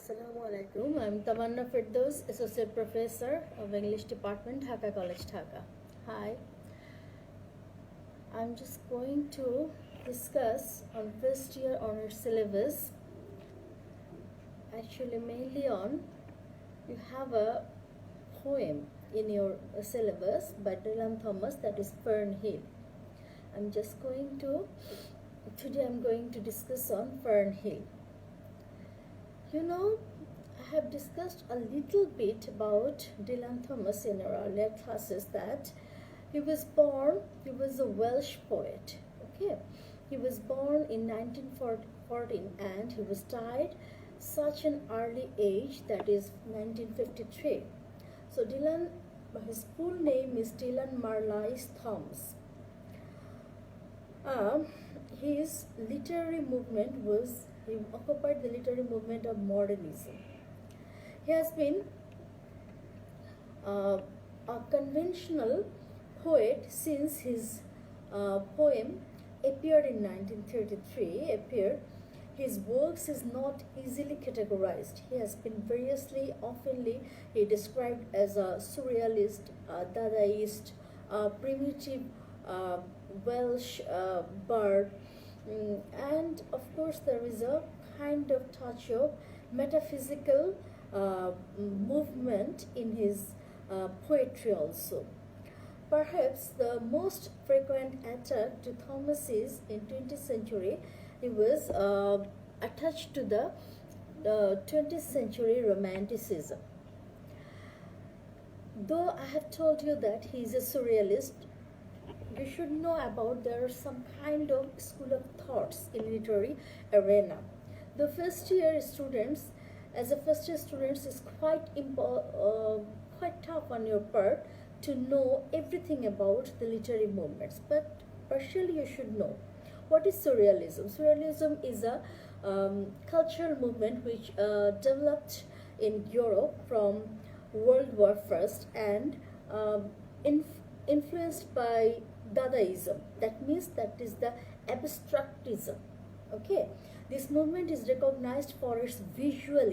Assalamu alaikum. I'm Tamanna Ferdous, Associate Professor of English Department, Dhaka College, Dhaka. Hi. I'm just going to discuss on first year honors syllabus. Actually, mainly on you have a poem in your syllabus by Dylan Thomas, that is Fern Hill. Today I'm going to discuss on Fern Hill. You know, I have discussed a little bit about Dylan Thomas in our earlier classes that he was a Welsh poet. Okay, he was born in 1914 and he was died such an early age, that is 1953. So his full name is Dylan Marlise Thomas. His literary movement he occupied the literary movement of modernism. He has been a conventional poet since his poem appeared in 1933. His works is not easily categorized. He has been oftenly described as a surrealist, Dadaist, primitive Welsh bird, and of course there is a kind of touch of metaphysical movement in his poetry also. Perhaps the most frequent attack to Thomas is in 20th century. He was attached to the 20th century romanticism. Though I have told you that he is a surrealist, you should know about there are some kind of school of thoughts in literary arena. The first year students is quite tough on your part to know everything about the literary movements, but partially you should know what is surrealism. Surrealism is a cultural movement which developed in Europe from World War I and influenced by Dadaism. That means that is the abstractism. Okay, this movement is recognized for its visual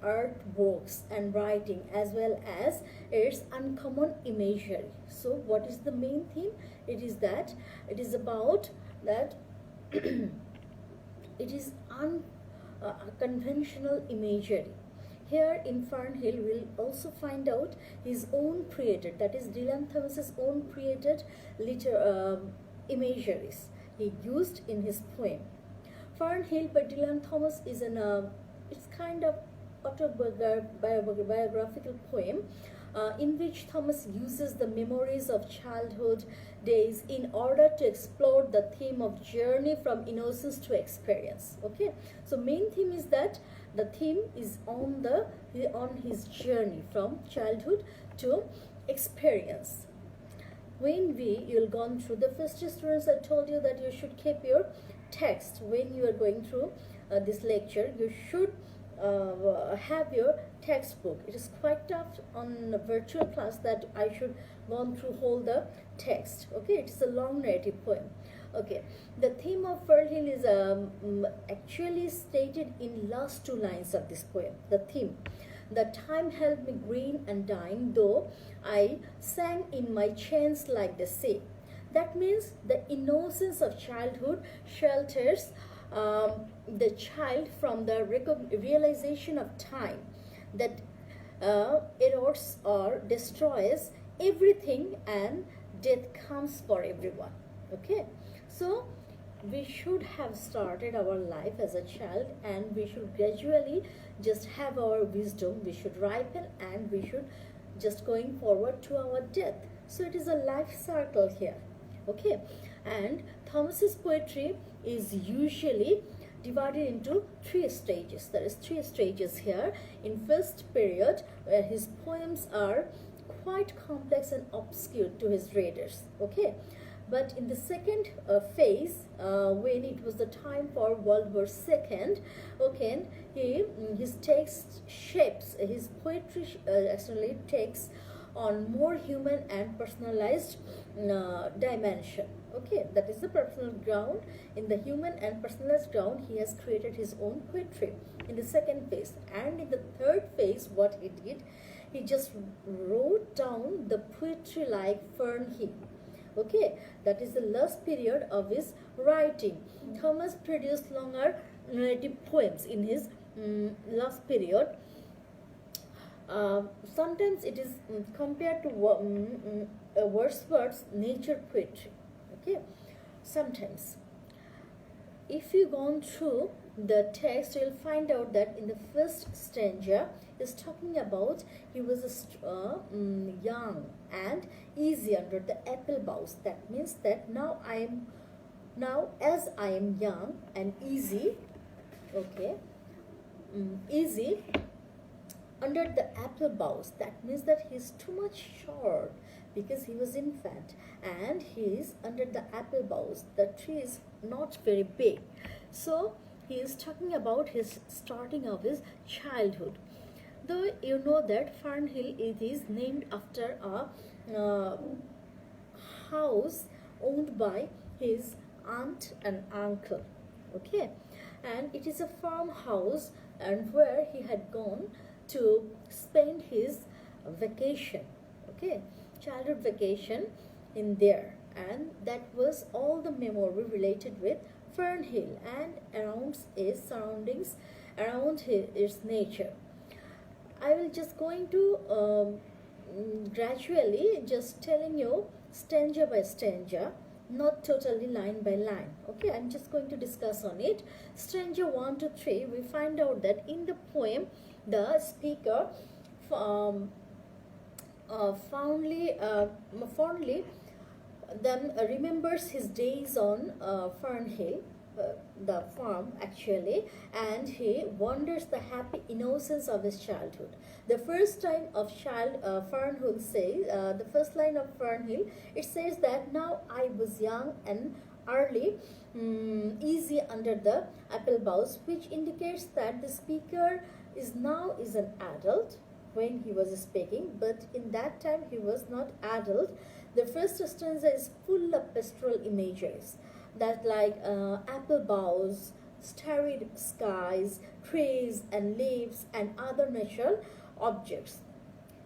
artworks and writing, as well as its uncommon imagery. So what is the main theme? It is about that it is unconventional imagery. Here in Fern Hill, we'll also find out his own created, that is Dylan Thomas's own created imageries he used in his poem. Fern Hill by Dylan Thomas is it's kind of autobiographical poem in which Thomas uses the memories of childhood days in order to explore the theme of journey from innocence to experience. Okay, so main theme is that the theme is on his journey from childhood to experience. When you'll gone through the first students, I told you that you should keep your text when you are going through this lecture. You should have your textbook. It is quite tough on a virtual class that I should gone through whole the text. Okay, it is a long narrative poem. Okay, the theme of Fern Hill is actually stated in last two lines of this poem. The theme: the time held me green and dying, though I sang in my chains like the sea. That means the innocence of childhood shelters the child from the realization of time that erodes or destroys everything, and death comes for everyone. Okay, so we should have started our life as a child, and we should gradually just have our wisdom. We should ripen, and we should just going forward to our death. So it is a life cycle here. Okay, and Thomas's poetry is usually divided into three stages. There is three stages here. In first period, where his poems are quite complex and obscure to his readers. Okay, but in the second phase, when it was the time for World War II, okay, his text shapes, his poetry actually takes on more human and personalized dimension. Okay, that is the personal ground. In the human and personalized ground, he has created his own poetry in the second phase. And in the third phase, what he did, he just wrote down the poetry like Fern Hill. Okay, that is the last period of his writing. Thomas produced longer narrative poems in his last period. Sometimes it is compared to Wordsworth's nature poetry. Okay, sometimes if you gone through the text, you'll find out that in the first stanza is talking about he was young and easy under the apple boughs. That means that now as I am young and easy, okay, easy under the apple boughs. That means that he's too much short because he was infant and he is under the apple boughs. The tree is not very big. So he is talking about his starting of his childhood. Though you know that Fern Hill, it is named after a house owned by his aunt and uncle. Okay, and it is a farmhouse and where he had gone to spend his vacation. Okay, childhood vacation in there, and that was all the memory related with Fern Hill and around its surroundings, around its nature. I will just going to gradually just telling you stanza by stanza, not totally line by line. Okay, I'm just going to discuss on it. Stanza 1 to 3, we find out that in the poem, the speaker fondly then remembers his days on Fern Hill, the farm actually, and he wonders the happy innocence of his childhood. The first time of Fern Hill says, the first line of Fern Hill, it says that now I was young and early, easy under the apple boughs, which indicates that the speaker is an adult when he was speaking, but in that time he was not adult. The first stanza is full of pastoral images that like apple boughs, starry skies, trees and leaves and other natural objects.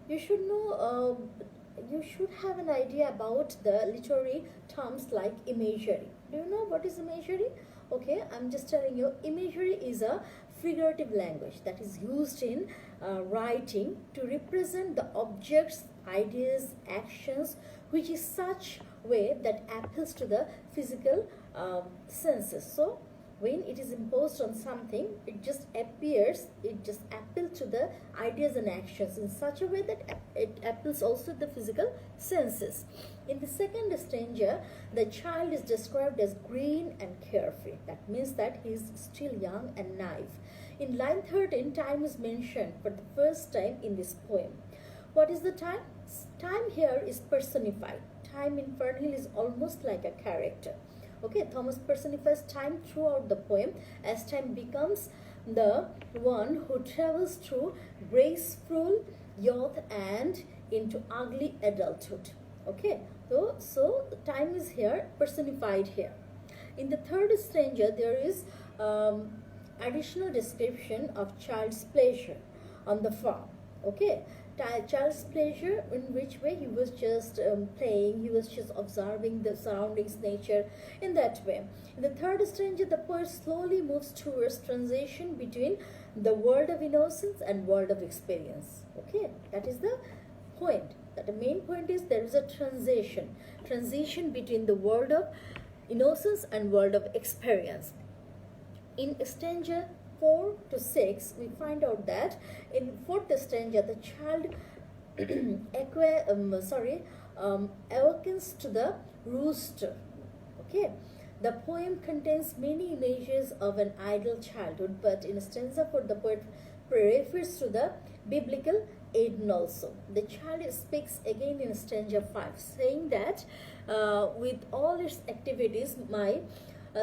You should know, you should have an idea about the literary terms like imagery. Do you know what is imagery? Okay, I'm just telling you, imagery is a figurative language that is used in writing to represent the objects, ideas, actions, which is such way that appeals to the physical senses. So when it is imposed on something, it just appeals to the ideas and actions in such a way that it appeals also to the physical senses. In the second stanza, the child is described as green and carefree. That means that he is still young and naive. In line 13, time is mentioned for the first time in this poem. What is the time? Time here is personified. Time in Fern Hill is almost like a character. Okay, Thomas personifies time throughout the poem as time becomes the one who travels through graceful youth and into ugly adulthood. Okay, so time is here personified here. In the third stanza, there is additional description of child's pleasure on the farm. Okay, child's pleasure, in which way he was just playing, he was just observing the surroundings, nature, in that way. In the third stanza, the poet slowly moves towards transition between the world of innocence and world of experience. Okay, that is the point. That the main point is there is a transition between the world of innocence and world of experience. In stanza 4 to 6, we find out that in fourth stanza, the child awakens to the rooster. Okay, the poem contains many images of an idle childhood, but in stanza 4, the poet refers to the biblical Eden also. The child speaks again in stanza 5, saying that with all its activities, my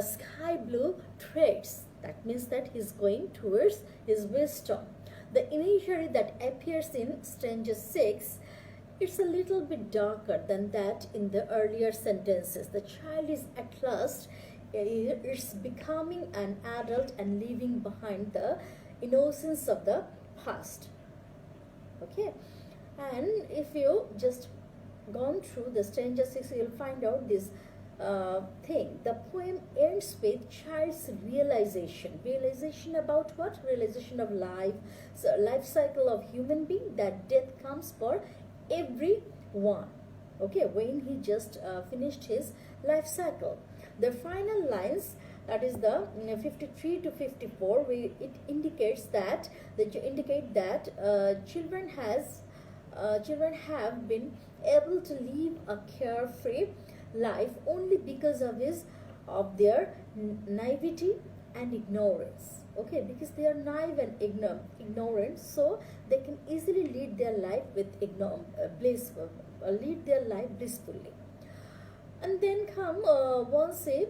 sky blue threads. That means that he's going towards his wisdom. The imagery that appears in stanza 6 It's a little bit darker than that in the earlier sentences. The child is at last is becoming an adult and leaving behind the innocence of the past. Okay, and if you just gone through the Stranger Six, you'll find out this thing. The poem ends with child's realization. Realization about what? Realization of life, so life cycle of human being, that death comes for everyone. Okay, when he just finished his life cycle. The final lines, that is the 53 to 54, it indicates that children have been able to live a carefree life only because of their naivety and ignorance. Okay, because they are naive and ignorant, so they can easily lead their life with lead their life blissfully. And then come also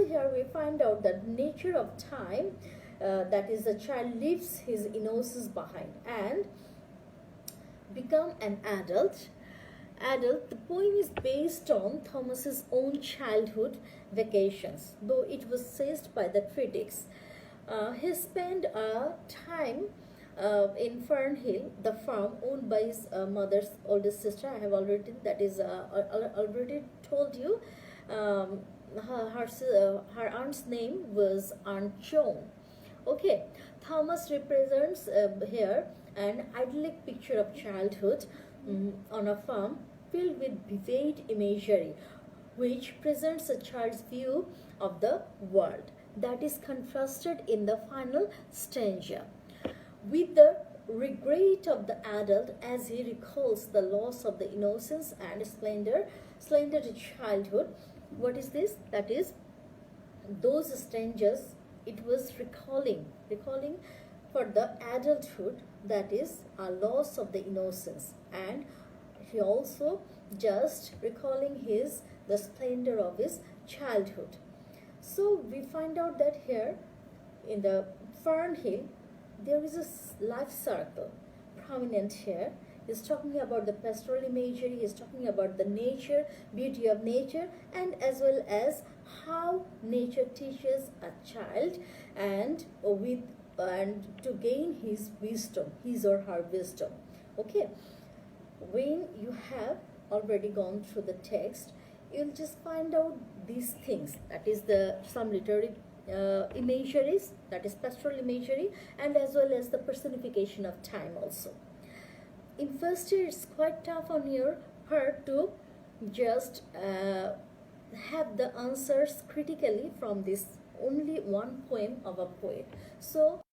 here we find out that nature of time, that is, the child leaves his innocence behind and become an adult. The poem is based on Thomas's own childhood vacations, though it was seized by the critics. He spent time in Fern Hill, the farm owned by his mother's oldest sister. I have already told you. Her aunt's name was Aunt Joan. Okay, Thomas represents here an idyllic picture of childhood on a farm filled with vivid imagery, which presents a child's view of the world. That is contrasted in the final stanza with the regret of the adult as he recalls the loss of the innocence and splendor to childhood. What is this? That is, those stanzas, it was recalling for the adulthood, that is a loss of the innocence, and he also just recalling the splendor of his childhood. So we find out that here in the Fern Hill there is a life circle prominent here. He's talking about the pastoral imagery, he's talking about the nature, beauty of nature, and as well as how nature teaches a child and to gain his wisdom, his or her wisdom. Okay, when you have already gone through the text, you'll just find out these things, that is some literary imageries, that is pastoral imagery, and as well as the personification of time also. In first year, it's quite tough on your part to just have the answers critically from this only one poem of a poet. So